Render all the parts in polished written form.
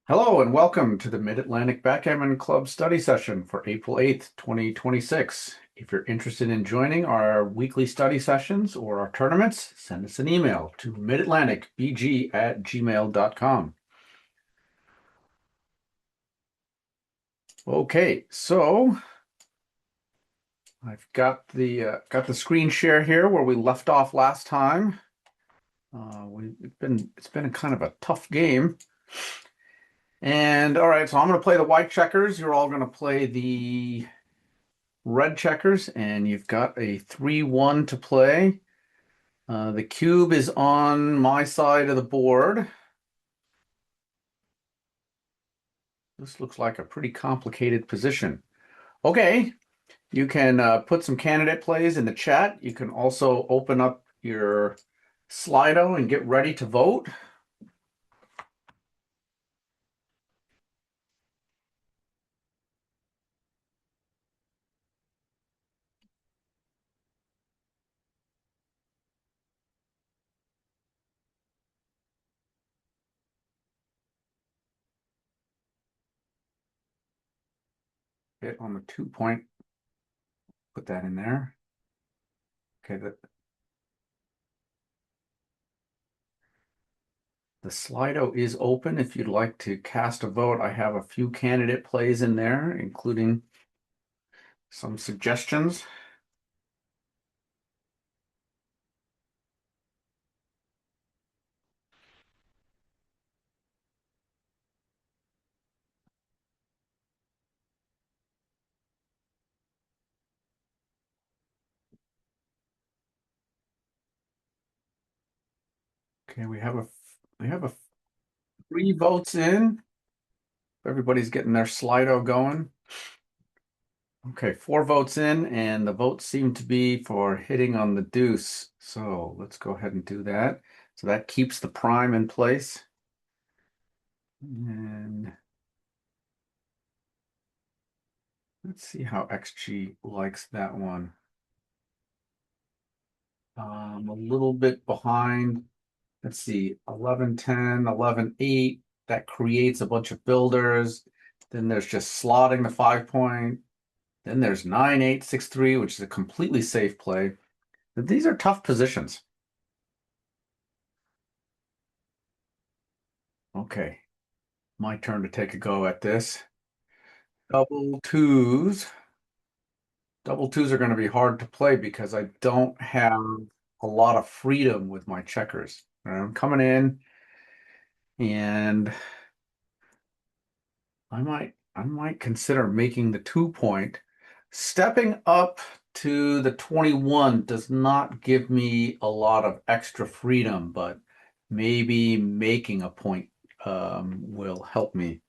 Hello and welcome to the Mid-Atlantic Backgammon Club study session for April 8th, 2026. If you're interested in joining our weekly study sessions or our tournaments, send us an email to midatlanticbg@gmail.com. Okay, so I've got the screen share here where we left off last time. It's been a kind of a tough game. And all right, so I'm going to play the white checkers. You're all going to play the red checkers, and you've got a 3-1 to play. The cube is on my side of the board. This looks like a pretty complicated position. Okay, you can put some candidate plays in the chat. You can also open up your Slido and get ready to vote. Hit on the 2 point. Put that in there. Okay, the Slido is open if you'd like to cast a vote. I have a few candidate plays in there, including some suggestions. Okay, we have a 3 votes in. Everybody's getting their Slido going. Okay, 4 votes in, and the votes seem to be for hitting on the deuce. So let's go ahead and do that. So that keeps the prime in place. And let's see how XG likes that one. A little bit behind. Let's see, 11-10, 11-8. That creates a bunch of builders. Then there's just slotting the 5 point. Then there's 9-8-6-3, which is a completely safe play. But these are tough positions. Okay, my turn to take a go at this. Double twos. Double twos are going to be hard to play because I don't have a lot of freedom with my checkers. I'm coming in, and I might consider making the 2 point. Stepping up to the 21 does not give me a lot of extra freedom, but maybe making a point will help me.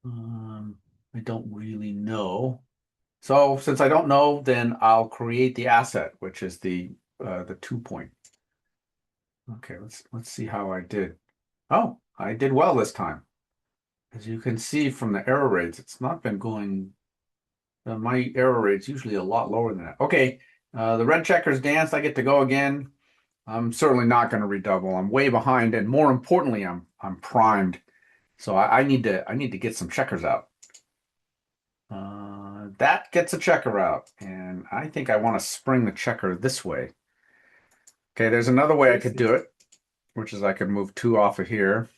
I don't really know. So since I don't know, then I'll create the asset, which is the 2 point. Okay, let's see how I did. Oh, I did well this time. As you can see from the error rates, it's not been going. My error rate's usually a lot lower than that. Okay, the red checkers danced. I get to go again. I'm certainly not going to redouble. I'm way behind, and more importantly, I'm primed. So I need to get some checkers out. That gets a checker out, and I think I want to spring the checker this way. Okay, there's another way I could do it, which is I could move 2 off of here.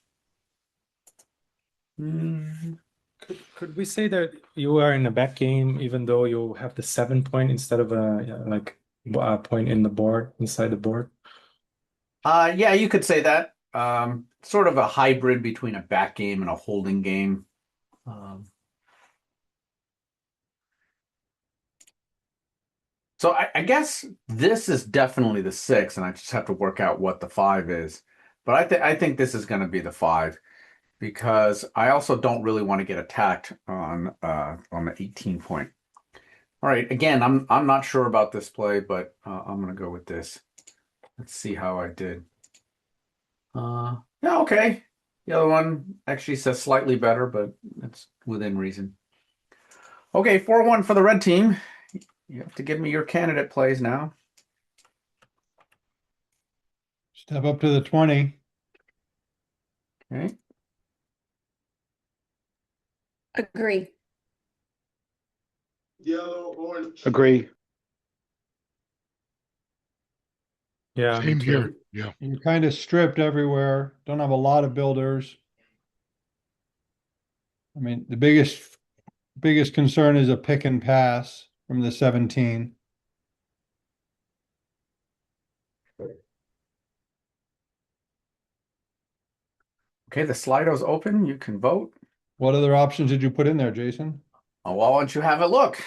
Mm, Could we say that you are in a back game even though you have the 7 point instead of a point in the board inside the board? yeah, you could say that. Sort of a hybrid between a back game and a holding game. Um, so I guess this is definitely the 6, and I just have to work out what the 5 is. But I think this is going to be the 5 because I also don't really want to get attacked on the 18 point. All right, again, I'm not sure about this play, but I'm going to go with this. Let's see how I did. Yeah, okay. The other one actually says slightly better, but that's within reason. Okay, 4-1 for the red team. You have to give me your candidate plays now. Step up to the 20. Okay. Agree. Yellow, orange. Agree. Yeah, me Same too. here. Yeah. You're kind of stripped everywhere. Don't have a lot of builders. I mean, the biggest concern is a pick and pass from the 17. Okay, the Slido's open. You can vote. What other options did you put in there, Jason? Oh, well, why don't you have a look?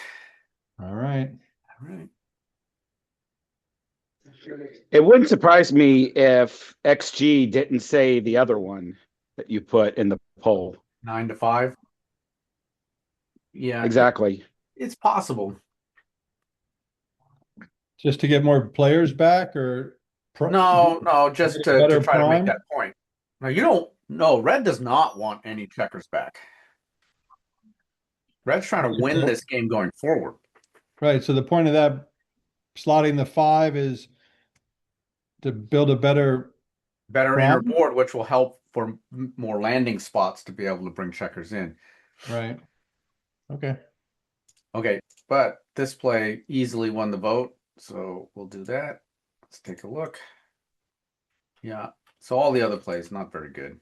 All right. All right. It wouldn't surprise me if XG didn't say the other one that you put in the poll. 9 to 5. Yeah, Exactly. it's possible. Just to get more players back or No, just get to better try to make prime? that point. Now, you don't, no, red does not want any checkers back. Red's trying to win this game going forward. Right. So the point of that slotting the 5 is to build a better Better inner prime? board, which will help for more landing spots to be able to bring checkers in. Right. Okay. Okay, but this play easily won the vote, so we'll do that. Let's take a look. Yeah, so all the other plays, not very good.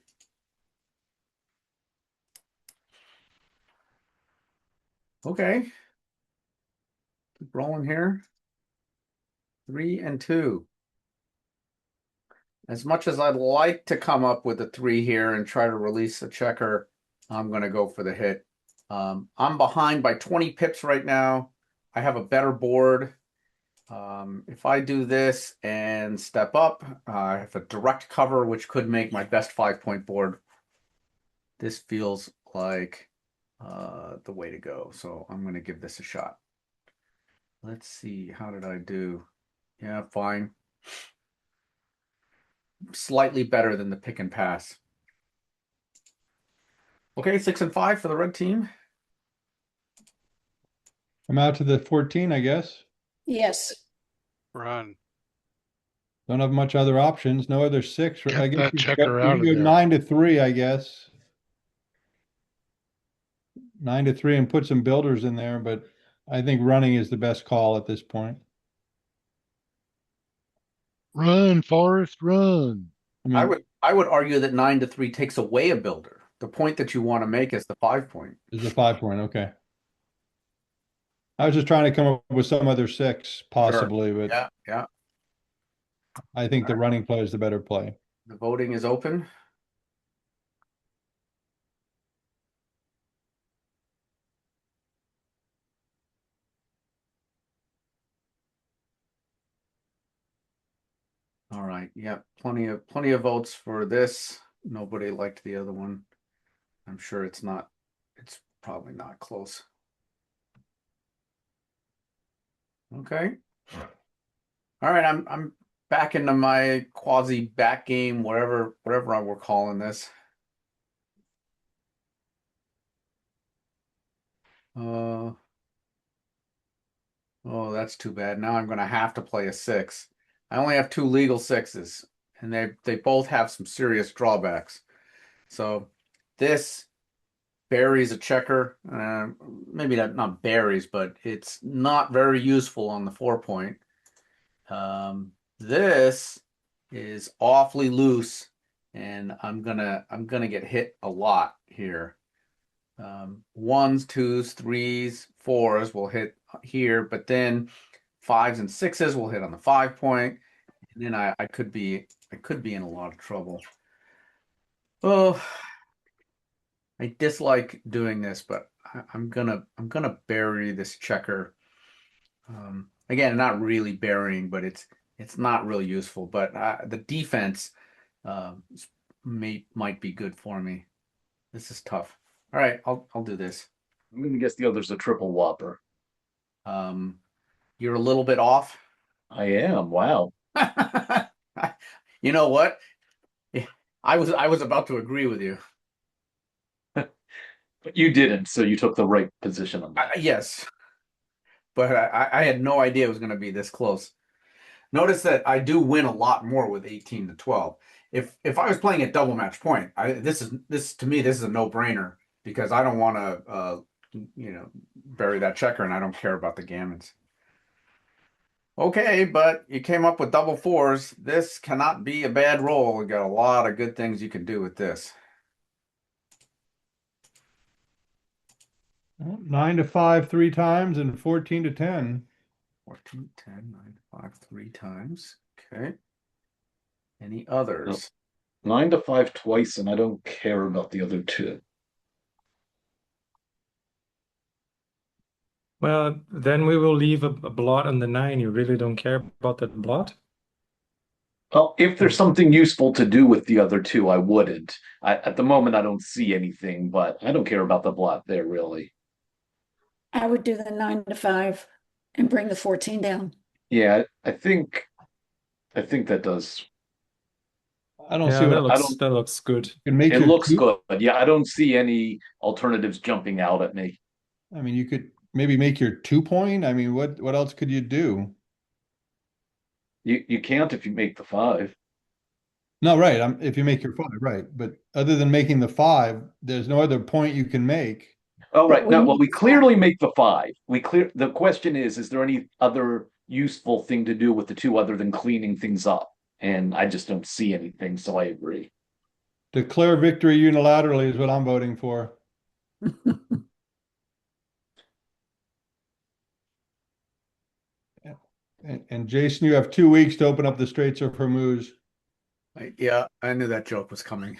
Okay. Keep rolling here. 3 and 2. As much as I'd like to come up with a 3 here and try to release a checker, I'm going to go for the hit. I'm behind by 20 pips right now. I have a better board. If I do this and step up, I have a direct cover, which could make my best 5-point board. This feels like the way to go. So I'm going to give this a shot. Let's see. How did I do? Yeah, fine. Slightly better than the pick and pass. Okay, 6 and 5 for the red team. I'm out to the 14, I guess. Yes. Run. Don't have much other options. No other 6. Get I guess that you checker can out of go there. 9 to 3, I guess. 9 to 3 and put some builders in there, but I think running is the best call at this point. Run, Forrest, run. I mean, I would argue that 9 to 3 takes away a builder. The point that you want to make is the 5-point. is a 5-point. Okay. I was just trying to come up with some other 6 possibly, but Yeah. I think the running play is the better play. The voting is open. All right. Yeah, plenty of votes for this. Nobody liked the other one. I'm sure it's probably not close. Okay. All right, I'm back into my quasi back game, whatever we're calling this. Oh, that's too bad. Now I'm gonna have to play a 6. I only have 2 legal 6s, and they both have some serious drawbacks. So this buries a checker. Maybe not buries, but it's not very useful on the 4-point. This is awfully loose, and I'm gonna get hit a lot here. 1s, 2s, 3s, 4s will hit here, but then 5s and 6s will hit on the 5-point, and then I could be in a lot of trouble. Oh, I dislike doing this, but I'm gonna bury this checker. Again, not really burying, but it's not really useful. But the defense might be good for me. This is tough. All right, I'll do this. I'm gonna guess the other's a triple whopper. You're a little bit off. I am. Wow. You know what? I was about to agree with you. But you didn't, so you took the right position on that. Yes, but I had no idea it was going to be this close. Notice that I do win a lot more with 18 to 12. If I was playing at double match point, this to me this is a no-brainer. because I don't want to, bury that checker, and I don't care about the gammons. Okay, but you came up with double fours. This cannot be a bad roll. We got a lot of good things you can do with this. 9 to 5 3 times and 14 to 10. 14, 10, 9, 5, 3 times. Okay. Any others? 9 to 5 twice, and I don't care about the other two. Well, then we will leave a blot on the 9. You really don't care about that blot? Well, if there's something useful to do with the other two, I wouldn't. At the moment, I don't see anything, but I don't care about the blot there, really. I would do the 9 to 5 and bring the 14 down. Yeah, I think that does. I don't Yeah, see that what looks good. you can make It your looks two- good. Yeah, I don't see any alternatives jumping out at me. I mean, you could maybe make your 2 point. I mean, what else could you do? You can't if you make the 5. No, right. If you make your 5, right. But other than making the 5, there's no other point you can make. Oh, right. But we No, well, need we the clearly make the 5. The question is there any other useful thing to do with the 2 other than cleaning things up? And I just don't see anything, so I agree. Declare victory unilaterally is what I'm voting for. And Jason, you have 2 weeks to open up the Straits of Hormuz. Yeah, I knew that joke was coming.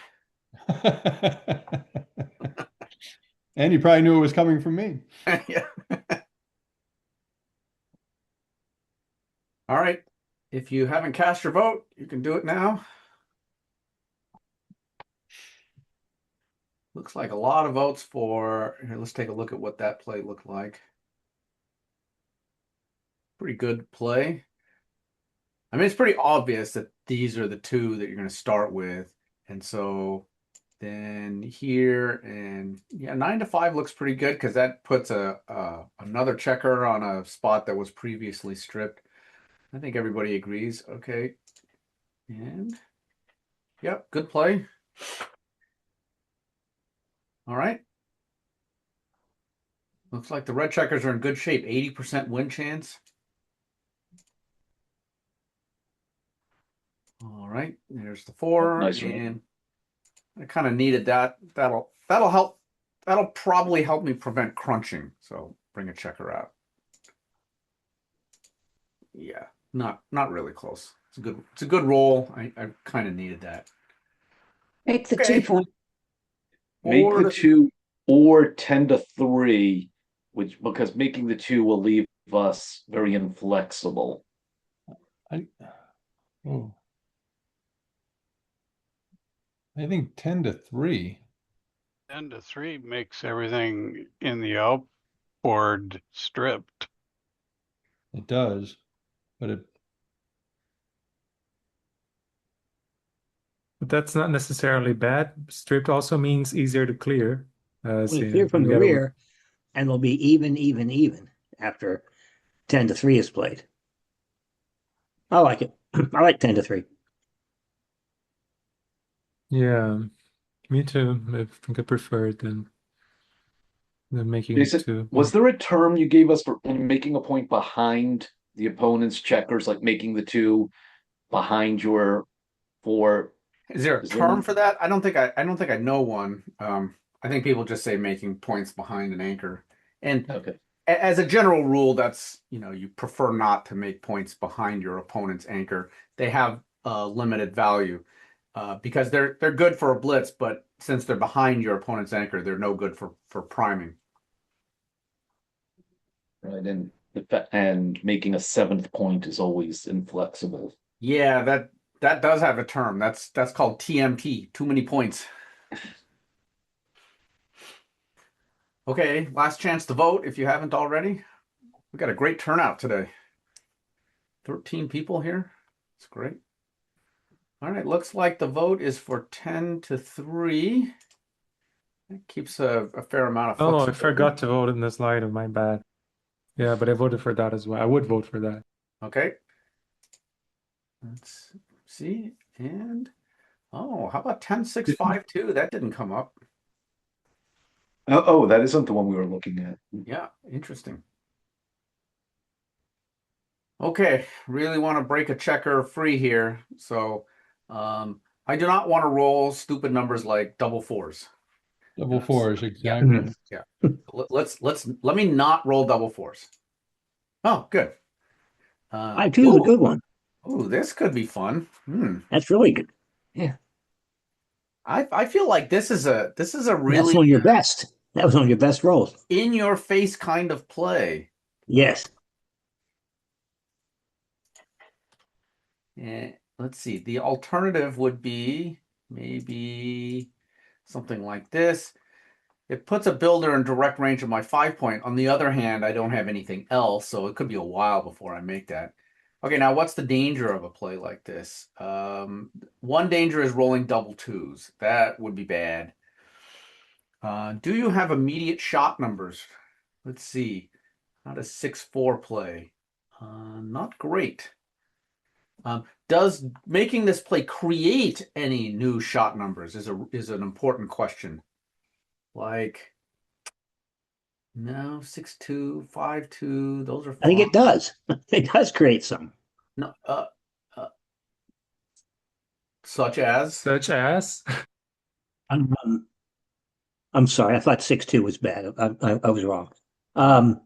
And you probably knew it was coming from me. Yeah. All right. If you haven't cast your vote, you can do it now. Looks like a lot of votes for. Here, let's take a look at what that play looked like. Pretty good play. I mean, it's pretty obvious that these are the 2 that you're going to start with. And so then here, and yeah, 9 to 5 looks pretty good because that puts another checker on a spot that was previously stripped. I think everybody agrees. Okay. And yep, good play. All right. Looks like the red checkers are in good shape. 80% win chance. All right, there's the 4, Nice roll. and I kind of needed that. That'll help. That'll probably help me prevent crunching. So bring a checker out. Yeah, not really close. It's a good roll. I kind of needed that. Make the Okay. 2 point. Make Or the 2 or 10 to 3, because making the 2 will leave us very inflexible. Oh. I think 10 to 3. 10 to 3 makes everything in the outboard stripped. It does, but But that's not necessarily bad. Stripped also means easier to clear. Well, So clear from you the gotta- rear, and it'll be even after 10 to 3 is played. I like it. I like 10 to 3. Yeah, me too. I think I prefer it than making it Jason, 2. was there a term you gave us for making a point behind the opponent's checkers, like making the 2 behind your 4? is there a Is there term any- for that? I don't think I know one. I think people just say making points behind an anchor. And Okay. as a general rule, that's, you prefer not to make points behind your opponent's anchor. They have limited value because they're good for a blitz, but since they're behind your opponent's anchor, they're no good for priming. Right, and making a 7th point is always inflexible. Yeah, that does have a term. That's called TMP, too many points. Okay, last chance to vote if you haven't already. We got a great turnout today. 13 people here. That's great. All right, looks like the vote is for 10 to 3. That keeps a fair amount of Oh, I flexibility. forgot to vote in the slide. My bad. Yeah, but I voted for that as well. I would vote for that. Okay. Let's see. And how about 10-6-5-2? That didn't come up. Oh, that isn't the one we were looking at. Yeah, interesting. Okay, really want to break a checker free here. So I do not want to roll stupid numbers like double fours. Double Yes. fours, Yeah. exactly. Yeah. Let me not roll double fours. Oh, good. 5-2 is a good one. Ooh, this could be fun. That's really good. Yeah, I feel like this is a that's really one of your best. That was one of your best rolls. in your face kind of play. Yes. Let's see. The alternative would be maybe something like this. It puts a builder in direct range of my 5-point. On the other hand, I don't have anything else, so it could be a while before I make that. Okay, now what's the danger of a play like this? One danger is rolling double twos. That would be bad. Do you have immediate shot numbers? Let's see. How does 6-4 play? Not great. Does making this play create any new shot numbers is an important question. Like, no, 6-2, 5-2, those are I think fine. it does. It does create some. No, such as Such as I'm, I'm sorry. I thought 6-2 was bad. I was wrong. Um,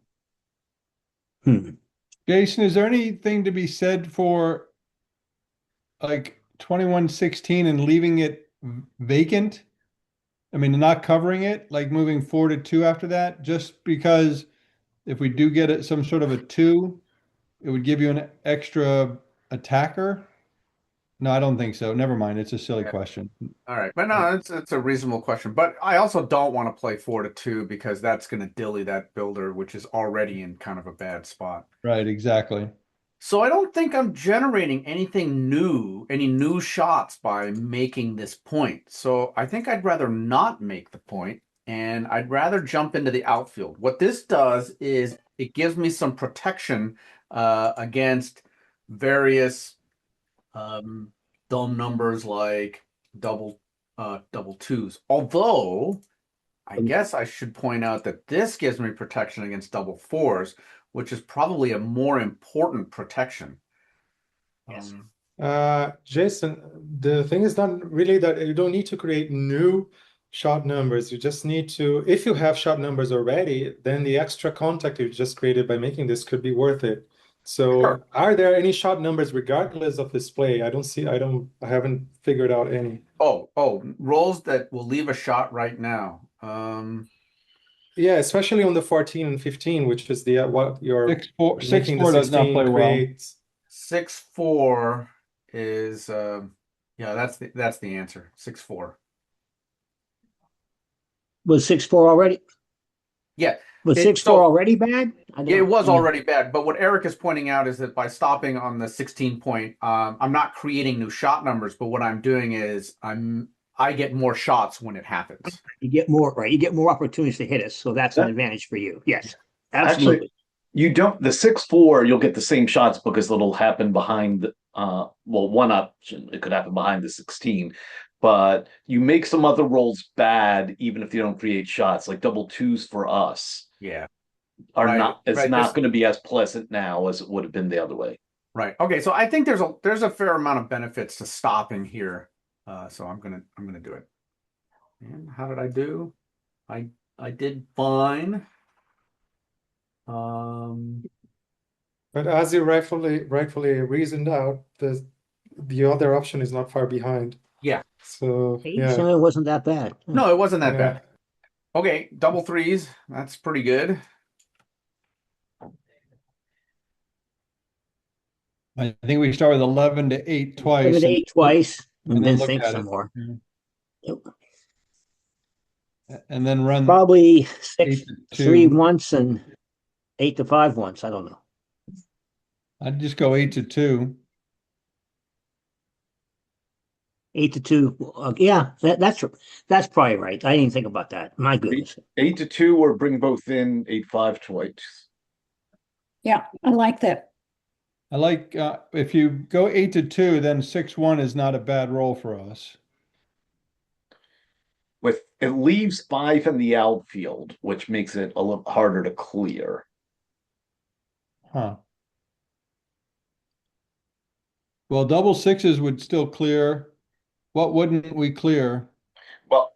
Jason, is there anything to be said for like 21-16 and leaving it vacant? I mean, not covering it, like moving 4-2 after that, just because if we do get it some sort of a 2, it would give you an extra attacker. No, I don't think so. Never mind. It's a silly question. all right, but no, it's a reasonable question. But I also don't want to play 4-2 because that's going to dilly that builder, which is already in kind of a bad spot. Right, exactly. So I don't think I'm generating anything new, any new shots by making this point. So I think I'd rather not make the point, and I'd rather jump into the outfield. What this does is it gives me some protection against various dumb numbers like double twos. Although I guess I should point out that this gives me protection against double fours, which is probably a more important protection. Yes. Jason, the thing is not really that you don't need to create new shot numbers. You just need to, if you have shot numbers already, then the extra contact you just created by making this could be worth it. So Sure. are there any shot numbers regardless of this play? I haven't figured out any. Oh, rolls that will leave a shot right now. Yeah, especially on the 14 and 15, which is the what you're 6-4, making the 6-4 does not 16 play well. creates. 6-4 is yeah, that's the answer. 6-4. Was 6-4 already? Yeah. Was It- 6-4 so- already bad? Yeah, it was already bad, but what Eric is pointing out is that by stopping on the 16 point, I'm not creating new shot numbers, but what I'm doing is I get more shots when it happens. You get more, right? You get more opportunities to hit us, so that's an advantage for you. Yes, absolutely. Actually, you don't, the 6-4, you'll get the same shots because it'll happen behind, well, one option, it could happen behind the 16, but you make some other rolls bad, even if you don't create shots, like double twos for us Yeah. are Right, not, it's right, not this- going to be as pleasant now as it would have been the other way. Right. Okay. So I think there's a fair amount of benefits to stopping here. So I'm gonna do it. And how did I do? I did fine. But as you rightfully reasoned out, the other option is not far behind. Yeah. So Hey, yeah. so it wasn't that bad. No, it wasn't that Yeah. bad. Okay, double threes. That's pretty good. I think we start with 11-8 twice. 7-8 twice, and and then look think at some it. more. Yeah. And then run Probably 8-2. 6-3 once and 8-5 once. I don't know. I'd just go 8-2. 8-2. Yeah, that's probably right. I didn't think about that. My goodness. 8-2 or bring both in 8-5 twice. Yeah, I like that. I like if you go 8-2, then 6-1 is not a bad roll for us. with it leaves 5 in the outfield, which makes it a little harder to clear. Huh. Well, double sixes would still clear. What wouldn't we clear? Well,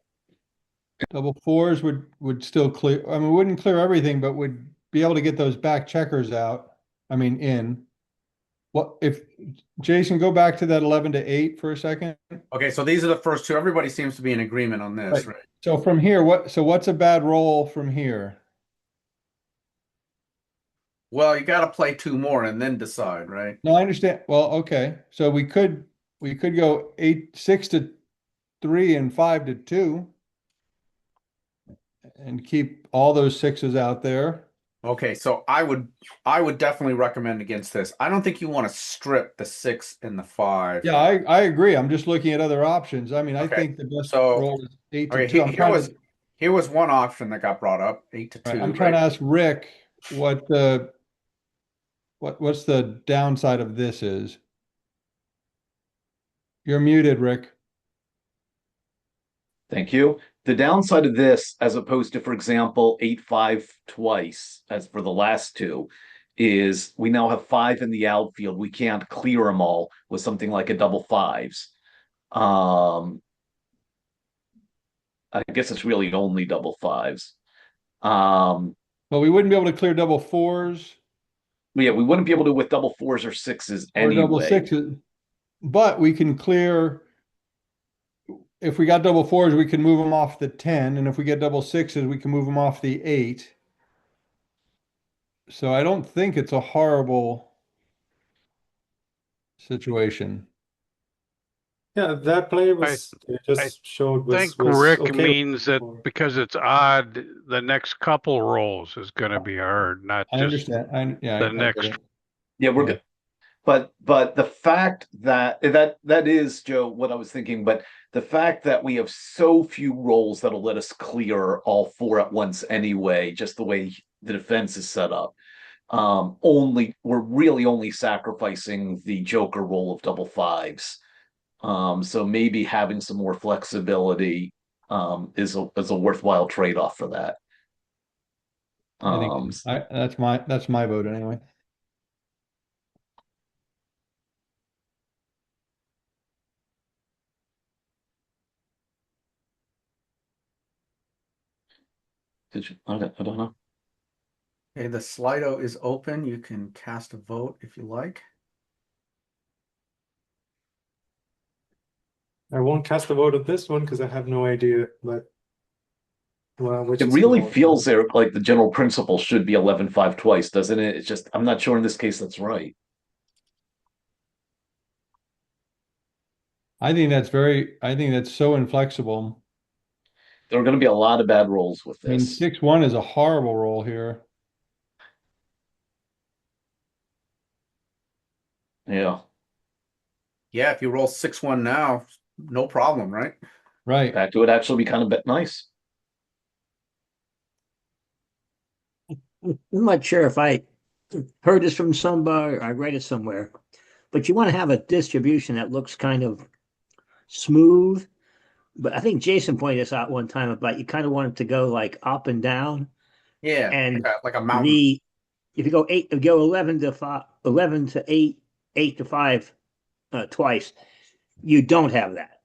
Double fours would still clear. I mean, wouldn't clear everything, but would be able to get those back checkers out. I mean, in. What if Jason, go back to that 11 to 8 for a second? Okay, so these are the first two. Everybody seems to be in agreement on this, Right. right? So from here, what's a bad roll from here? Well, you got to play two more and then decide, right? No, I understand. Well, okay. So we could go 6 to 3 and 5 to 2 and keep all those sixes out there. Okay, so I would definitely recommend against this. I don't think you want to strip the 6 and the 5. Yeah, I agree. I'm just looking at other options. I mean, I Okay, think the best so- roll is 8 to Okay, 2. here was one option that got brought up, 8 to 2. I'm trying to ask Rick what's the downside of this is. You're muted, Rick. thank you. The downside of this, as opposed to, for example, 8-5 twice, as for the last two, is we now have 5 in the outfield. We can't clear them all with something like a double fives. I guess it's really only double fives. Well, we wouldn't be able to clear double fours Yeah, we wouldn't be able to with double fours or sixes or double anyway. sixes, but we can clear. If we got double fours, we can move them off the 10, and if we get double sixes, we can move them off the 8. So I don't think it's a horrible situation. Yeah, that play was you just showed I was think was Rick okay means that because it's odd, the next couple rolls is going to be hard, not I just understand. I the get next. it. Yeah, we're Yeah. good. But the fact that is, Joe, what I was thinking, but the fact that we have so few rolls that'll let us clear all 4 at once anyway, just the way the defense is set up. We're really only sacrificing the Joker roll of double fives. So maybe having some more flexibility is a worthwhile trade-off for that. I think that's my vote anyway. Did you? I don't know. Okay, the Slido is open. You can cast a vote if you like. I won't cast a vote of this one because I have no idea, but well, which It is really more. feels there like the general principle should be 11-5 twice, doesn't it? It's just I'm not sure in this case that's right. I think that's so inflexible. There are going to be a lot of bad rolls with I mean, this. 6-1 is a horrible roll here. Yeah. Yeah, if you roll 6-1 now, no problem, right? Right. Back to it actually be kind of bit nice. I'm not sure if I heard this from somebody or I read it somewhere, but you want to have a distribution that looks kind of smooth. But I think Jason pointed this out one time about you kind of want it to go like up and down. Yeah, And like a mountain. if you go 11 to 5, 11 to 8, 8 to 5 twice, you don't have that.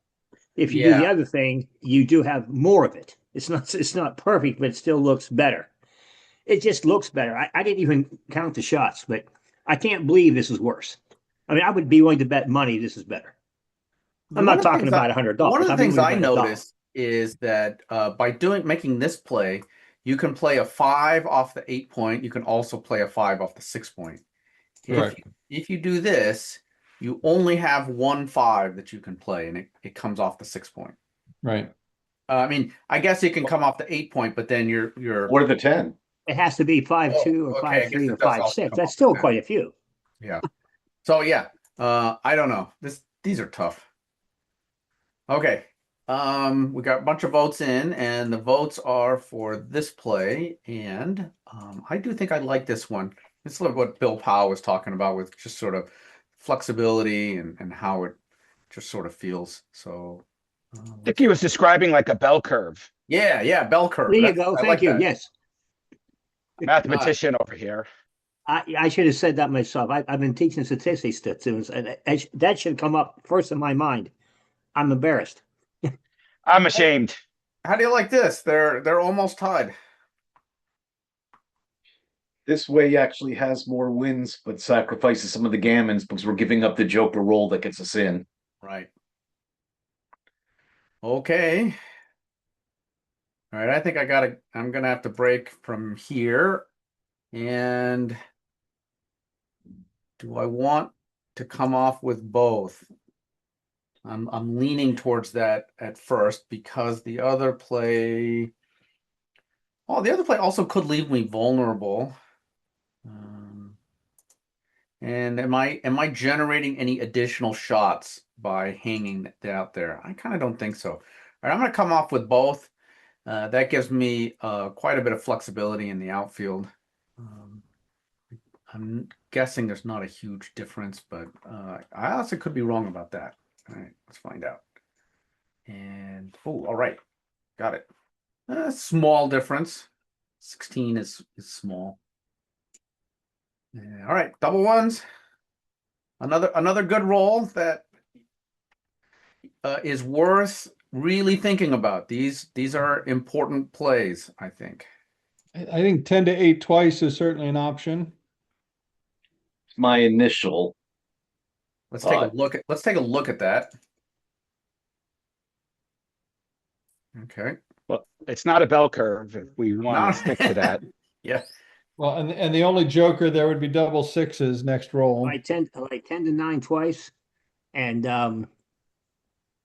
If you do the other thing, you do have more of it. It's not perfect, but it still looks better. It just looks better. I didn't even count the shots, but I can't believe this is worse. I mean, I would be willing to bet money this is better. I'm not talking about $100. One of the things I willing to bet $1. noticed is that by making this play, you can play a 5 off the 8 point. You can also play a 5 off the 6 point. Correct. If you do this, you only have 1 5 that you can play, and it comes off the 6 point. Right. I mean, I guess it can come off the 8 point, but then you're Or the 10. It has to be 5-2 or okay, I guess 5-3 it or does also 5-6. come That's off still the quite a few. Yeah. So yeah, I don't know. These are tough. Okay. We got a bunch of votes in, and the votes are for this play, and I do think I like this one. It's sort of what Bill Powell was talking about with just sort of flexibility and how it just sort of feels. So I think he was describing like a bell curve. Yeah, bell curve. There you go. I Thank like you. that. Yes. Mathematician over here. I should have said that myself. I've been teaching statistics to students, and that should come up first in my mind. I'm embarrassed. I'm ashamed. How do you like this? They're almost tied. This way actually has more wins, but sacrifices some of the gammons because we're giving up the Joker roll that gets us in. Right. Okay. All right, I think I'm gonna have to break from here. And do I want to come off with both? I'm leaning towards that at first because the other play. Oh, the other play also could leave me vulnerable. And am I generating any additional shots by hanging it out there? I kind of don't think so. All right, I'm going to come off with both. That gives me quite a bit of flexibility in the outfield. I'm guessing there's not a huge difference, but I also could be wrong about that. All right, let's find out. And oh, all right, got it. Small difference. 16 is small. All right, double ones. Another good roll that is worth really thinking about. These are important plays, I think. I think 10 to 8 twice is certainly an option. My initial. Let's take a look at that. Okay. Well, it's not a bell curve if we want No. to stick to that. Yeah. Well, and the only joker there would be double sixes next roll. I like 10 to 9 twice, and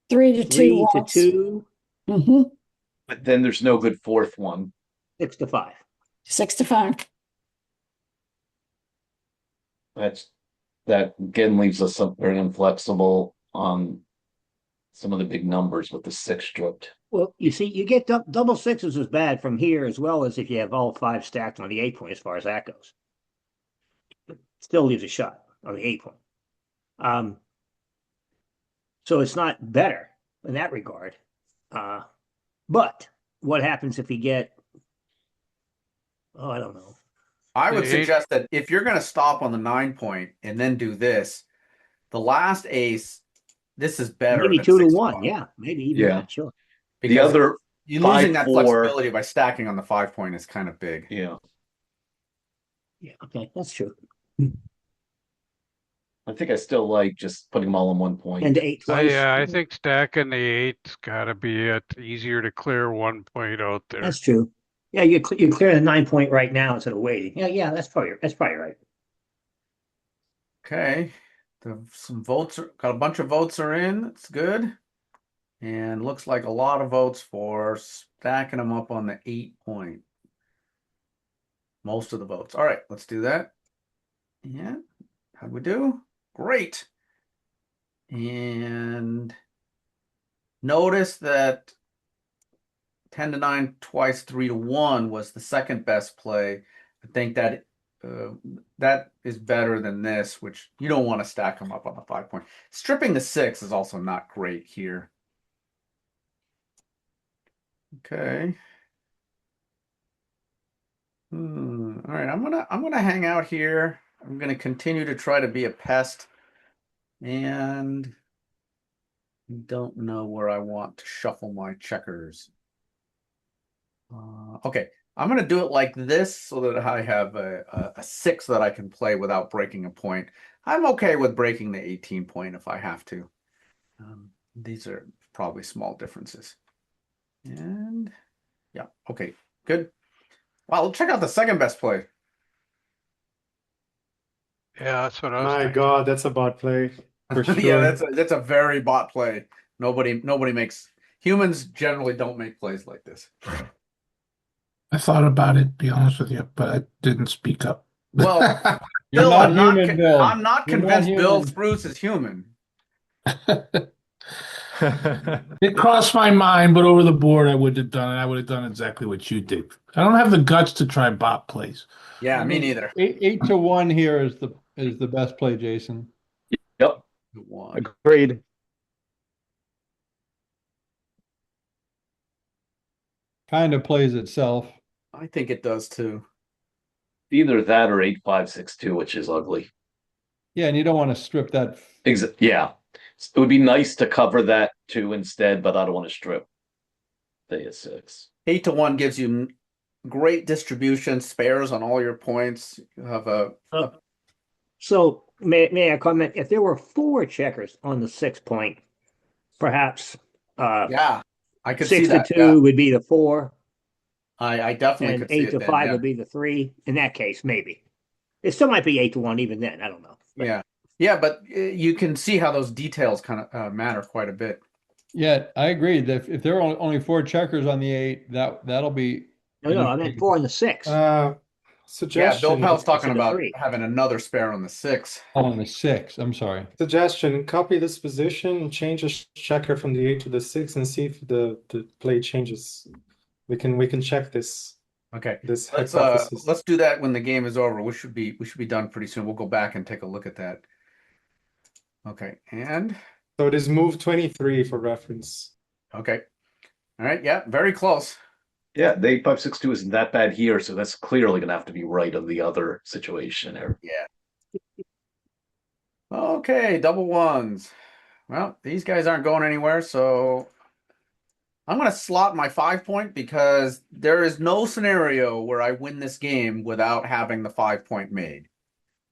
3 to 2 3 to once. 2, But then there's no good fourth one. 6 to 5. 6 to 5. That again leaves us very inflexible on some of the big numbers with the 6 stripped. Well, you see, you get double sixes is bad from here, as well as if you have all 5 stacked on the 8 point, as far as that goes. Still leaves a shot on the 8 point. So it's not better in that regard. But what happens if you get, I don't know. I would The suggest that if you're going to stop on the 9 point and then do this, the last ace, this is better. Maybe than 2 to 6 1. five. Yeah, maybe even Yeah. that, sure. The Because other you're losing 5, that 4. flexibility by stacking on the 5 point is kind of big. Yeah. Yeah, okay, that's true. I think I still like just putting them all on 1 point. 10 to 8 twice. Yeah, I think stacking the 8's got to be it. Easier to clear 1 point out there. That's true. Yeah, you clear the 9 point right now instead of waiting. Yeah, that's probably right. Okay. Some votes got a bunch of votes are in. It's good. And looks like a lot of votes for stacking them up on the 8 point. Most of the votes. All right, let's do that. Yeah. How'd we do? Great. And notice that 10 to 9 twice 3 to 1 was the second best play. I think that that is better than this, which you don't want to stack them up on the 5 point. Stripping the 6 is also not great here. Okay. All right, I'm gonna hang out here. I'm gonna continue to try to be a pest, and don't know where I want to shuffle my checkers. Okay, I'm gonna do it like this so that I have a 6 that I can play without breaking a point. I'm okay with breaking the 18 point if I have to. These are probably small differences. And yeah, okay, good. Wow, check out the second best play. Yeah, that's what I was My thinking. God, that's a bot play for sure. Yeah, that's a very bot play. Nobody makes, humans generally don't make plays like this. I thought about it, be honest with you, but I didn't speak up. Well, You're Bill, not I'm not human, Bill. I'm not You're not convinced Bill human. Spruce is human. It crossed my mind, but over the board, I would have done it. I would have done exactly what you did. I don't have the guts to try bot plays. Yeah, I me mean, neither. 8 to 1 here is the best play, Jason. Yep. One. Agreed. kind of plays itself. I think it does too. Either that or 8-5-6-2, which is ugly. Yeah, and you don't want to strip that. Yeah. It would be nice to cover that too instead, but I don't want to strip the 6. 8-1 gives you great distribution, spares on all your points. You have a So may I comment? If there were 4 checkers on the 6 point, perhaps yeah, I could 6 see to that. 2 Yeah. would be the 4, I definitely and could see 8 it to then, 5 yeah. would be the 3. In that case, maybe it still might be 8-1 even then. I don't know. But Yeah, but you can see how those details kind of matter quite a bit. Yeah, I agree that if there are only 4 checkers on the 8, that'll be no, I meant 4 on the 6. Yeah, Bill Suggestion. Powell's talking Instead of about 3. having another spare on the 6. on the 6. I'm sorry. Suggestion, copy this position, change a checker from the 8 to the 6 and see if the play changes. We can check this Okay. hypothesis. Let's do that when the game is over. We should be done pretty soon. We'll go back and take a look at that. Okay, and So it is move 23 for reference. okay. All right, yeah, very close. Yeah, the 8-5-6-2 isn't that bad here, so that's clearly going to have to be right on the other situation there. Yeah. Okay, double ones. Well, these guys aren't going anywhere, so I'm going to slot my 5 point because there is no scenario where I win this game without having the 5 point made.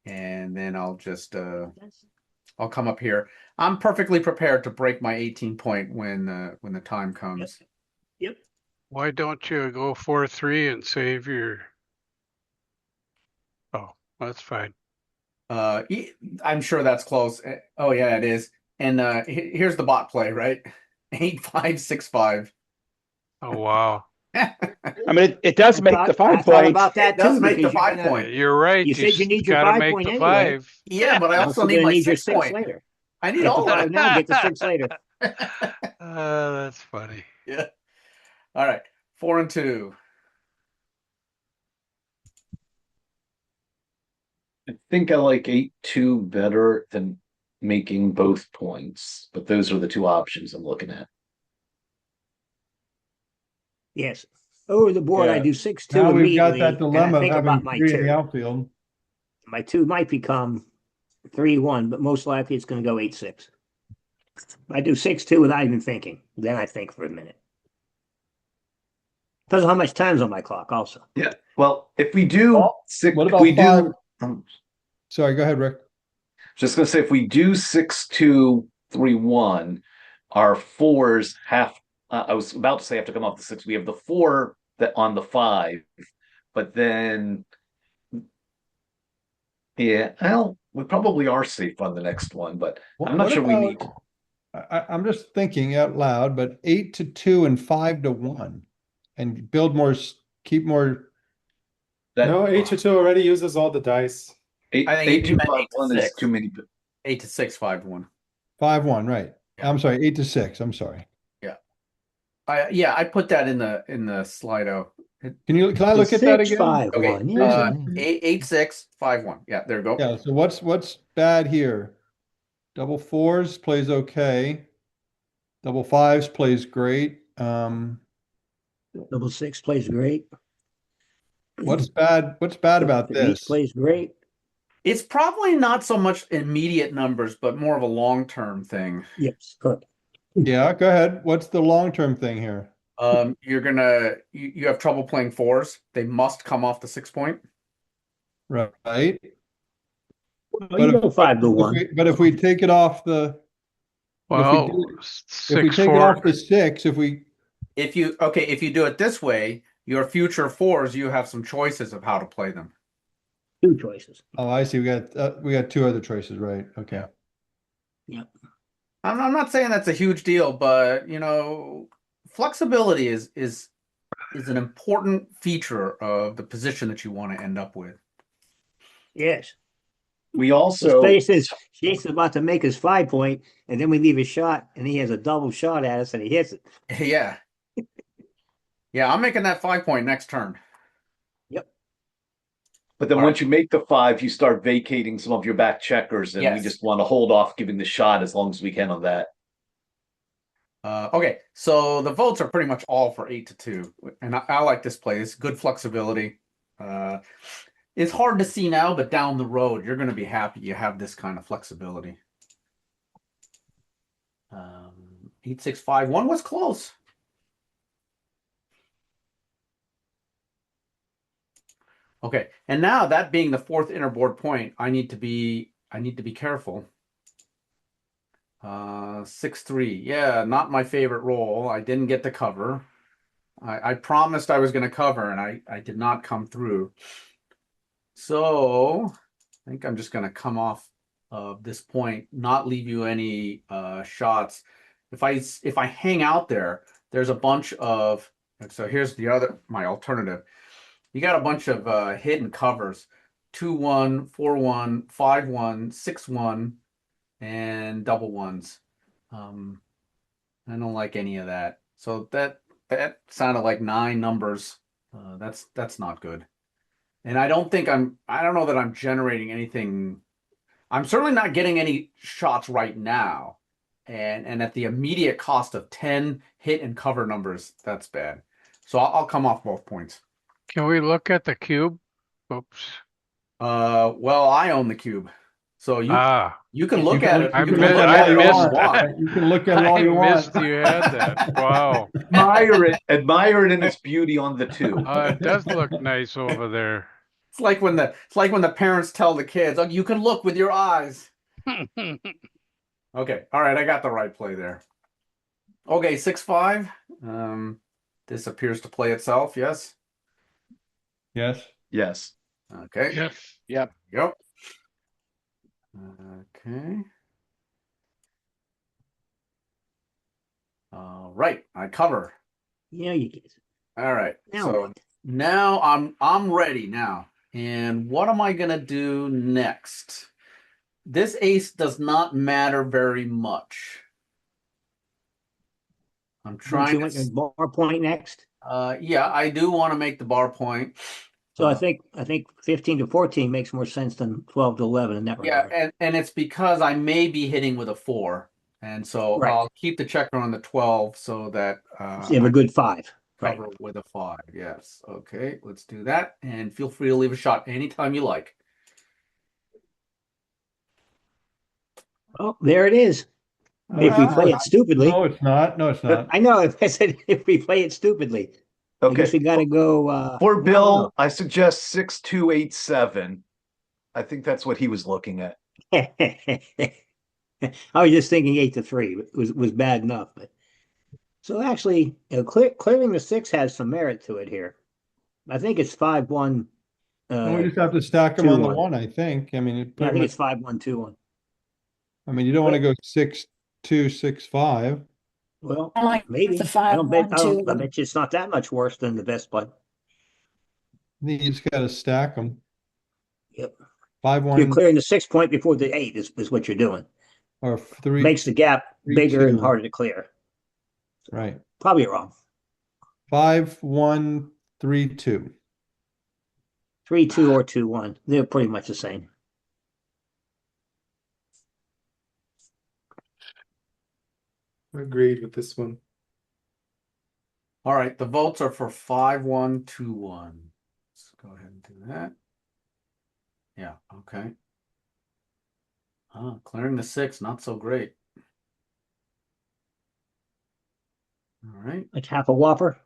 And then I'll just I'll come up here. I'm perfectly prepared to break my 18 point when the time comes. Yep. Why don't you go 4-3 and save your? Oh, that's fine. I'm sure that's close. Oh yeah, it is. And here's the bot play, right? 8-5-6-5. Oh wow. I mean, it does make the 5 I thought points. about that It does too, make the because you're 5 gonna- point. You're right. You said you need your gotta 5 make point the anyway. 5. Yeah, but I You're also also need gonna my need your 6 6 point. later. I need Get all the of 5 it. now, get the 6 later. That's funny. Yeah. All right. 4 and 2. I think I like 8-2 better than making both points, but those are the 2 options I'm looking at. Yes. Over the board, I Yeah. do 6-2 Now we've got immediately, that and I dilemma of think having about my 3 in 2. the outfield. My 2 might become 3-1, but most likely it's going to go 8-6. I do 6-2 without even thinking. Then I think for a minute. Depends on how much time's on my clock, also. Yeah. Well, if we do Well, six, what if about we 5? do, Sorry, go ahead, Rick. just gonna say if we do 6-2-3-1, our 4s have. I was about to say have to come off the 6. We have the 4 that on the 5, but then, yeah, well, we probably are safe on the next one, but I'm not What sure we about- need to. I'm just thinking out loud, but 8-2 and 5-1, and build more, keep more. That, No, 8-2 already uses all the dice. I think 8, you 2, meant 5, 1 is 8-6. too many. 8-6, 5-1. 5-1, right? Yeah. I'm sorry, 8-6. I'm sorry. I put that in the Slido. Can I look at that again? 6-5-1. Okay. Yeah. 8-6, 5-1. Yeah, there you go. Yeah. So what's bad here? Double 4s plays okay. Double 5s plays great. Double 6 plays great. What's bad? What's bad about Each this? plays great. It's probably not so much immediate numbers, but more of a long-term thing. Yes, correct. Yeah, go ahead. What's the long-term thing here? You have trouble playing 4s. They must come off the 6 point. Right. Well, you go 5-1. But if we take it off the, Well, if we take it off the 6, If you do it this way, your future 4s, you have some choices of how to play them. 2 choices. oh, I see. We got 2 other choices, right? Okay. Yep. I'm not saying that's a huge deal, but flexibility is an important feature of the position that you want to end up with. Yes. We So also Space is Jason's about to make his 5 point, and then we leave a shot, and he has a double shot at us, and he hits it. Yeah. Yeah, I'm making that 5 point next turn. But then All once you make the 5, you start vacating some of your back checkers, and we Yes. just want to hold off giving the shot as long as we can on that. Okay, so the votes are pretty much all for 8-2, and I like this play. It's good flexibility. It's hard to see now, but down the road, you're going to be happy you have this kind of flexibility. 8-6-5-1 was close. Okay, and now that being the fourth innerboard point, I need to be careful. 6-3. Yeah, not my favorite roll. I didn't get the cover. I promised I was going to cover, and I did not come through. So I think I'm just going to come off of this point, not leave you any shots. If I hang out there, there's a bunch of. So here's my alternative. You got a bunch of hidden covers: 2-1, 4-1, 5-1, 6-1, and double ones. I don't like any of that. So that sounded like 9 numbers. That's not good. And I don't know that I'm generating anything. I'm certainly not getting any shots right now. And at the immediate cost of 10 hit and cover numbers, that's bad. So I'll come off both points. Can we look at the cube? Oops. Well, I own the cube. So you can look at it. I You can look at I it all you missed want. You can look at it all I you want. missed you had that. Wow. Admire it in its beauty on the two. It does look nice over there. It's like when the parents tell the kids, "Oh, you can look with your eyes." Okay, all right, I got the right play there. Okay, 6-5. This appears to play itself. Yes. Yes. Yes. Okay. Yes. Yep. Yep. Okay. All right, I cover. Yeah, you get. All right. Now So what? now I'm ready now. And what am I gonna do next? This ace does not matter very much. I'm Don't trying you to. want your bar point next? Yeah, I do want to make the bar point. So I think 15 to 14 makes more sense than 12 to 11 in that Yeah, regard. and it's because I may be hitting with a 4, and so Right. I'll keep the checker on the 12 so that So you have a good 5. Right. cover with a 5. Yes. Okay, let's do that, and feel free to leave a shot anytime you like. Oh, there it is. If we play it stupidly. No, it's not. No, it's not. I know. If I said if we play it stupidly, I guess Okay. we got to go. For Bill, I suggest 6287. I think that's what he was looking at. I was just thinking 8 to 3 was bad enough, but so actually, clearing the 6 has some merit to it here. I think it's 5-1. And we just have to stack them on the 2-1. 1, I think. I mean, it I pretty think much. it's 5-1, 2-1. I mean, you don't want to go 6-2, 6-5. Well, I like maybe. the 5-1-2. I bet you it's not that much worse than the best play. You just got to stack them. Yep. 5-1. You're clearing the 6 point before the 8 is what you're doing. Or 3. Makes the gap bigger and 3-2. harder to clear. Right. Probably wrong. 5-1, 3-2. 3-2 or 2-1. They're pretty much the same. Agreed with this one. All right, the votes are for 5-1, 2-1. Let's go ahead and do that. Yeah, okay. Clearing the 6, not so great. All right. Like half a whopper.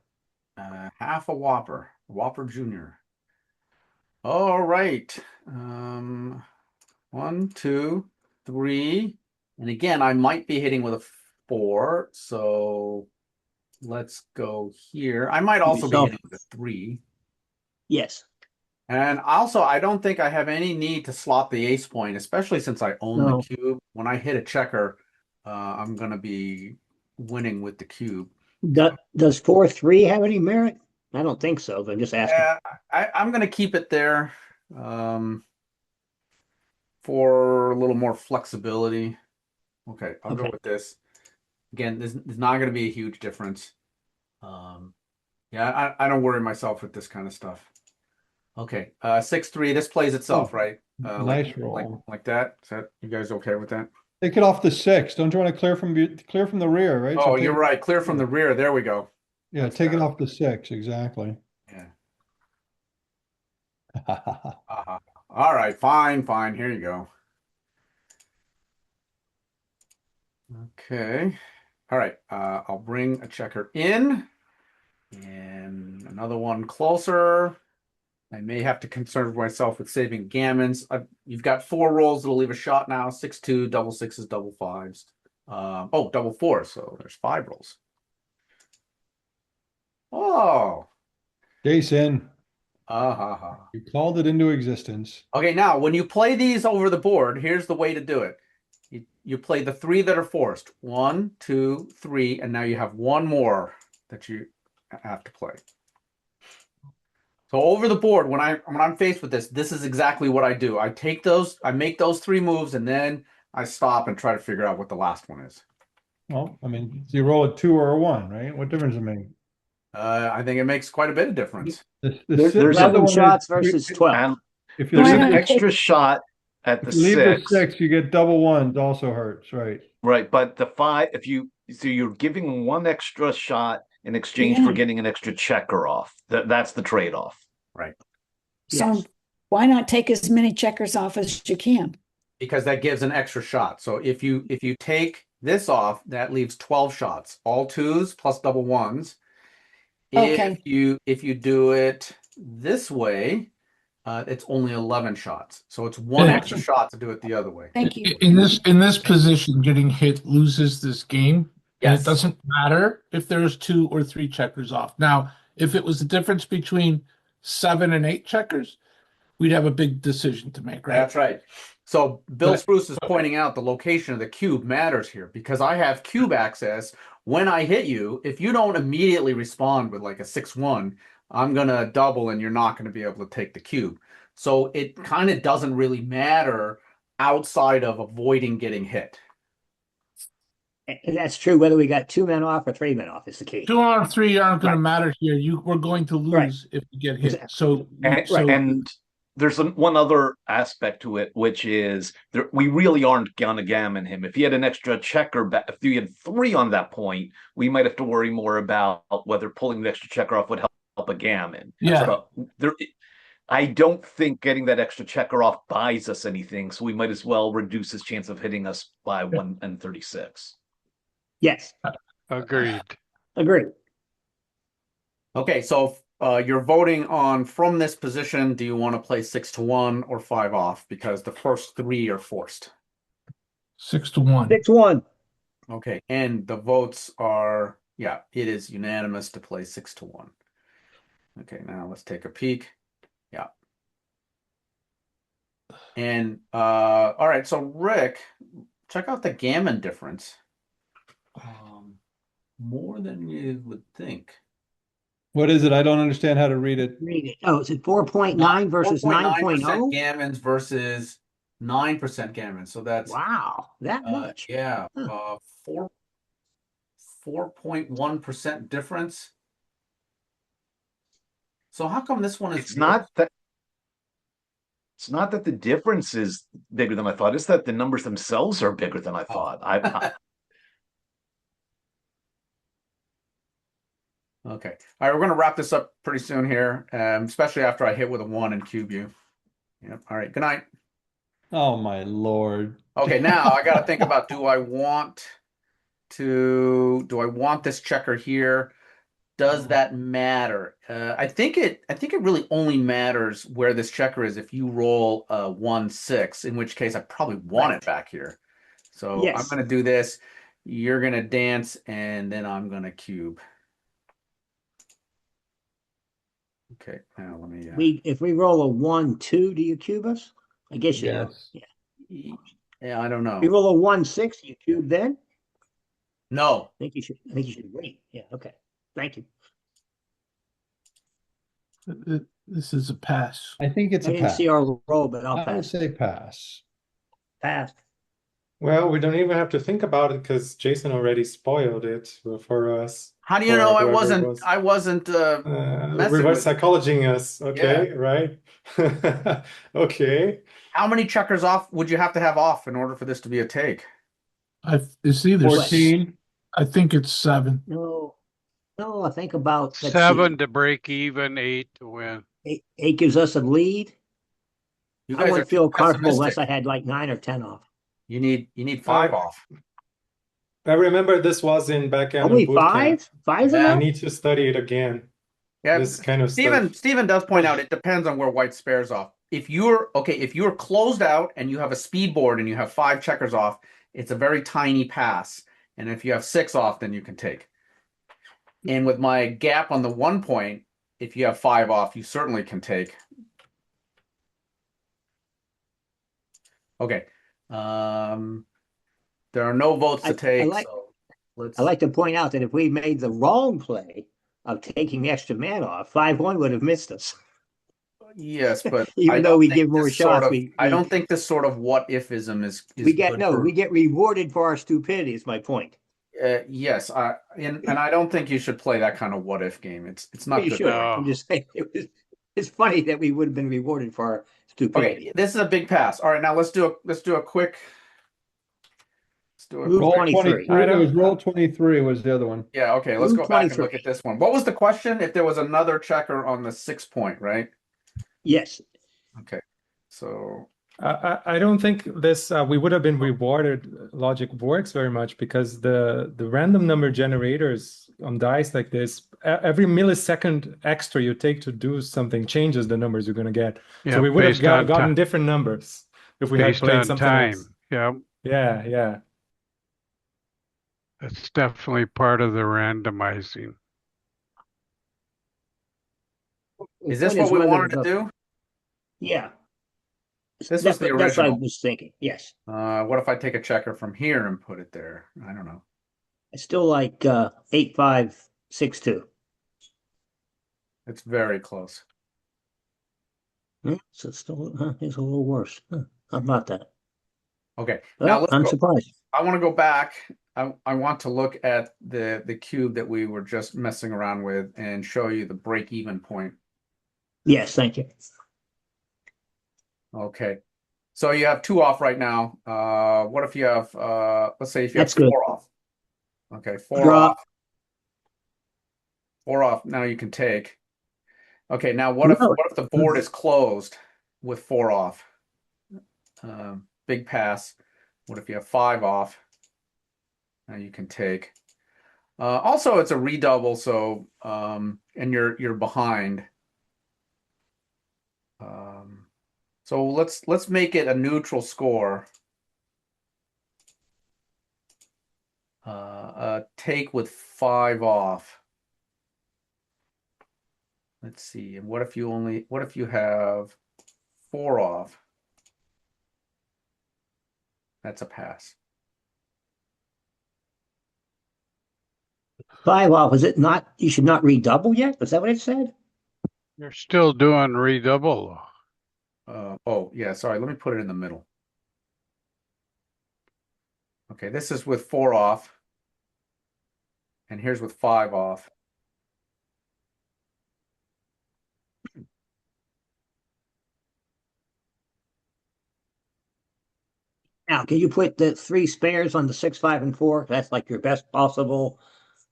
Half a Whopper. Whopper Jr. All right. 1, 2, 3. And again, I might be hitting with a 4. So let's go here. I might also be hitting with a 3. Yes. And also, I don't think I have any need to slot the ace point, especially since I own the cube. When I hit a checker, I'm going to be winning with the cube. Does 4-3 have any merit? I don't think so, but I'm just asking. Yeah, I'm going to keep it there for a little more flexibility. Okay, I'll go with this. Again, there's not going to be a huge difference. Yeah, I don't worry myself with this kind of stuff. Okay, 6-3. This plays itself, right? Nice roll. Like that. Is that you guys okay with that? Take it off the 6. Don't you want to clear from the rear, right? So Oh, take you're it- right. Clear from the rear. There we go. Yeah, That's take it better. off the 6, exactly. Yeah. All right, fine. Here you go. Okay. All right. I'll bring a checker in and another one closer. I may have to concern myself with saving gammons. You've got 4 rolls that'll leave a shot now. 6-2, double sixes, double fives. Oh, double 4. So there's 5 rolls. Oh. Jason, Ha. you called it into existence. Okay, now when you play these over the board, here's the way to do it. You play the 3 that are forced. 1, 2, 3, and now you have one more that you have to play. So over the board, when I'm faced with this is exactly what I do. I make those 3 moves, and then I stop and try to figure out what the last one is. Well, I mean, you roll a 2 or a 1, right? What difference does it make? I think it makes quite a bit of difference. There's the other 11 one is- shots versus 12. And If you there's Why an not leave, extra take- shot at the if you leave the 6. 6, you get double 1s, also hurts, right? Right, but the 5, so you're giving 1 extra shot in exchange for Yeah. getting an extra checker off. That's the trade-off. Right. So Yes. why not take as many checkers off as you can? Because that gives an extra shot. So if you take this off, that leaves 12 shots. All 2s plus double 1s. Okay. If you do it this way, it's only 11 shots. So it's 1 Yeah. extra shot to do it the other way. Thank you. In this position, getting hit loses this game. And Yes. it doesn't matter if there's 2 or 3 checkers off. Now, if it was the difference between 7 and 8 checkers, we'd have a big decision to make, right? That's right. So Bill But- Spruce is pointing out the location of the cube matters here because I have cube access. When I hit you, if you don't immediately respond with like a 6-1, I'm going to double and you're not going to be able to take the cube. So it kind of doesn't really matter outside of avoiding getting hit. And that's true whether we got 2 men off or 3 men off is the key. 2 or 3 aren't going Right. to matter here. We're going to lose Right. if we get hit. Exactly. So, And there's one other aspect to it, which is we really aren't gonna gammon him. If he had an extra checker, if you had 3 on that point, we might have to worry more about whether pulling the extra checker off would help a gammon. Yeah. But I don't think getting that extra checker off buys us anything, so we might as well reduce his chance of hitting us by 1 and 36. Yes, Agreed. agreed. Okay, so you're voting on from this position. Do you want to play 6-1 or 5 off? Because the first 3 are forced. 6-1. 6-1. Okay, and the votes are, yeah, it is unanimous to play 6-1. Okay, now let's take a peek. Yeah. And all right, so Rick, check out the gammon difference. More than you would think. What is it? I don't understand how to read it. Read it. Oh, is it 4.9 versus 4.9% 9.0? gammons versus 9% gammons. So that's Wow, that much. yeah, Huh. 4.1% difference. So how come this one is It's not that the difference is bigger than I thought. It's that the numbers themselves are bigger than I thought. Okay. All right, we're going to wrap this up pretty soon here, especially after I hit with a 1 and cube you. Yep. All right. Good night. Oh my Lord. Okay, now I got to think about do I want this checker here? Does that matter? I think it really only matters where this checker is if you roll a 1-6, in which case I probably want it back here. So Yes. I'm going to do this. You're going to dance, and then I'm going to cube. Okay, now let me. If we roll a 1-2, do you cube us? I guess you do. Yes. Yeah, I don't know. If we roll a 1-6, do you cube then? No. I think you should wait. Yeah, okay. Thank you. This is a pass. I think it's I a didn't pass. see our roll, but I'll I would pass. say pass. Pass. Well, we don't even have to think about it because Jason already spoiled it for us. How do you For know whoever it was. I wasn't messing Reverse with- psychologying us. Okay, right? Okay. How many checkers off would you have to have off in order for this to be a take? It's either 14. I think it's 7. No, no, I think about, let's 7 see, to break even, 8 to win. eight gives us a lead. You I guys are wouldn't too feel comfortable unless pessimistic. I had like 9 or 10 off. You need 5 off. I remember this was in Backgammon Only boot camp. 5? 5's Yeah. I enough? need to study it again. Yeah, This kind of Steven stuff. Steven does point out it depends on where white spares off. If you're closed out and you have a speed board and you have 5 checkers off, it's a very tiny pass. And if you have 6 off, then you can take. And with my gap on the 1 point, if you have 5 off, you certainly can take. Okay. There are no votes to take, so let's I like to point out that if we made the wrong play of taking the extra man off, 5-1 would have missed us. yes, but Even I though don't we think give more this sort shots, of I don't think this sort of what ifism is we get good no, for, we get rewarded for our stupidity. Is my point. yes, and I don't think you should play that kind of what if game. It's not You good. should. For No. I'm just saying it's funny that we would have been rewarded for our stupidity. Okay, this is a big pass. All right, now let's do a quick. Move Roll 23. 23. It was roll 23 was the other one. Yeah, okay, let's Move go back and 23. look at this one. What was the question? If there was another checker on the 6 point, right? Yes. Okay, so I don't think this we would have been rewarded. Logic works very much because the random number generators on dice like this, every millisecond extra you take to do something changes the numbers you're going to get. Yeah, So we would have based on gotten time. different numbers if we had Based played on something time. else. Yeah, Yeah. that's definitely part of the randomizing. is The this point what we whether wanted to the- do? Yeah. This was the That's what I original. was thinking. Yes. What if I take a checker from here and put it there? I don't know. It's still like 8-5-6-2. It's very close. So it's still it's a little worse. How about that? Okay, now Well, let's I'm go. surprised. I want to go back. I want to look at the cube that we were just messing around with and show you the break even point. Yes, thank you. Okay. So you have 2 off right now. What if you have let's say if you have That's good. 4 off. Okay, 4 Draw. off. 4 off. Now you can take. Okay, now what if No. the board is closed with 4 off? Big pass. What if you have 5 off? Now you can take. Also, it's a redouble, so and you're behind. So let's make it a neutral score. Take with 5 off. Let's see. And what if you have 4 off? That's a pass. 5 off. Is it not? You should not redouble yet? Was that what it said? You're still doing redouble. Oh, yeah, sorry. Let me put it in the middle. Okay, this is with 4 off. And here's with 5 off. Now, can you put the 3 spares on the 6, 5, and 4? That's like your best possible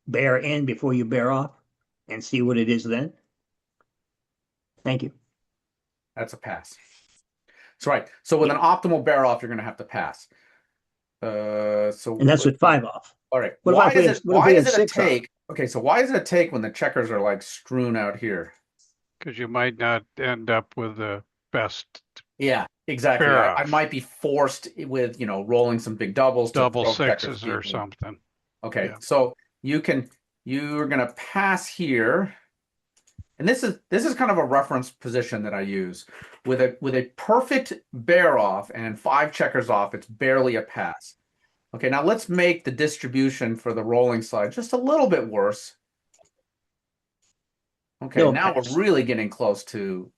bear in before you bear off, and see what it is then. Thank you. That's a pass. That's right. So with an optimal bear off, you're going to have to pass. So And that's with 5 off. all right. What Why about if we is have- it what if why we is have it a 6 off? take? Okay, so why is it a take when the checkers are like strewn out here? Because you might not end up with the best Yeah, exactly. Fair I off. might be forced with, rolling some big doubles to double throw checkers sixes or deeply. something. Okay, Yeah. so you're gonna pass here, and this is kind of a reference position that I use with a perfect bear off and 5 checkers off. It's barely a pass. Okay, now let's make the distribution for the rolling side just a little bit worse. Okay, Still a now pass. we're really getting close to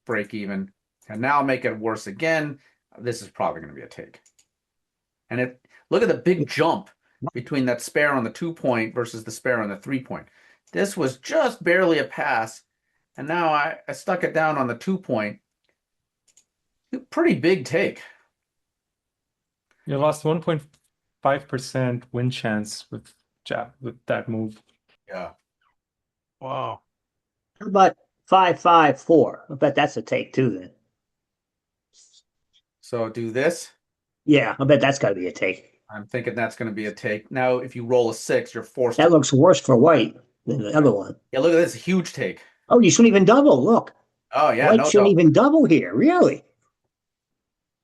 break even, and now I'll make it worse again. This is probably going to be a take. And look at the big jump between that spare on the 2 point versus the spare on the 3 point. This was just barely a pass, and now I stuck it down on the 2 point. Pretty big take. You lost 1 point. 5% win chance with that move. Yeah. Wow. How about 5-5-4? I bet that's a take too then. So do this. Yeah, I bet that's got to be a take. I'm thinking that's going to be a take. Now, if you roll a 6, you're forced That to. looks worse for white than the other one. Yeah, look at this huge take. Oh, you shouldn't even double. Look, Oh yeah, white no shouldn't doubt. even double here. Really?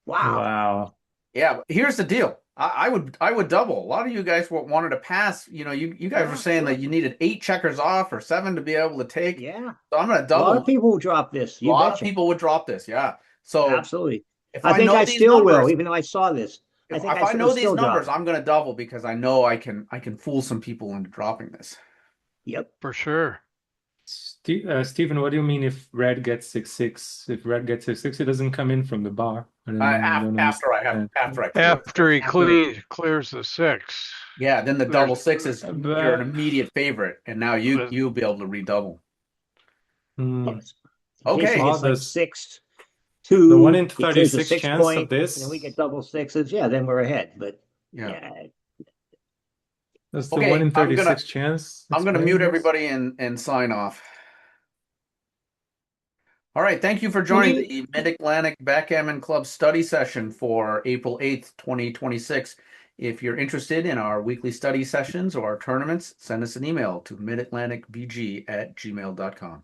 Wow. Wow. Yeah, but here's the deal. I would double. A lot of you guys wanted to pass. You know, you guys were saying that you needed 8 checkers off or 7 to be able to take. Yeah. So I'm going to A double. lot of people will drop this. A You lot betcha. of people would drop this. Yeah. So Absolutely. if I think know I these still numbers, will, even though I saw this. I if think I know these still numbers, drop. I'm going to double because I know I can fool some people into dropping this. Yep. For sure. Stephen, what do you mean if red gets 6-6? If red gets 6-6, it doesn't come in from the bar. I don't After I understand. After he clears the 6. Yeah, then the There's- double 6 is you're an immediate favorite, and now you'll be able to redouble. Yes. Okay. Jason Well, gets like there's 6-2. the 1 in He clears the 36 6 chance point, of this. and then we get double 6s. Yeah, then we're ahead. But Yeah. That's the Okay, 1 in I'm gonna- 36 chance. I'm going to Explain mute this. everybody and sign off. All right, thank you for joining the Mid-Atlantic Backgammon Club study session for April 8th, 2026. If you're interested in our weekly study sessions or our tournaments, send us an email to midatlanticbg@gmail.com.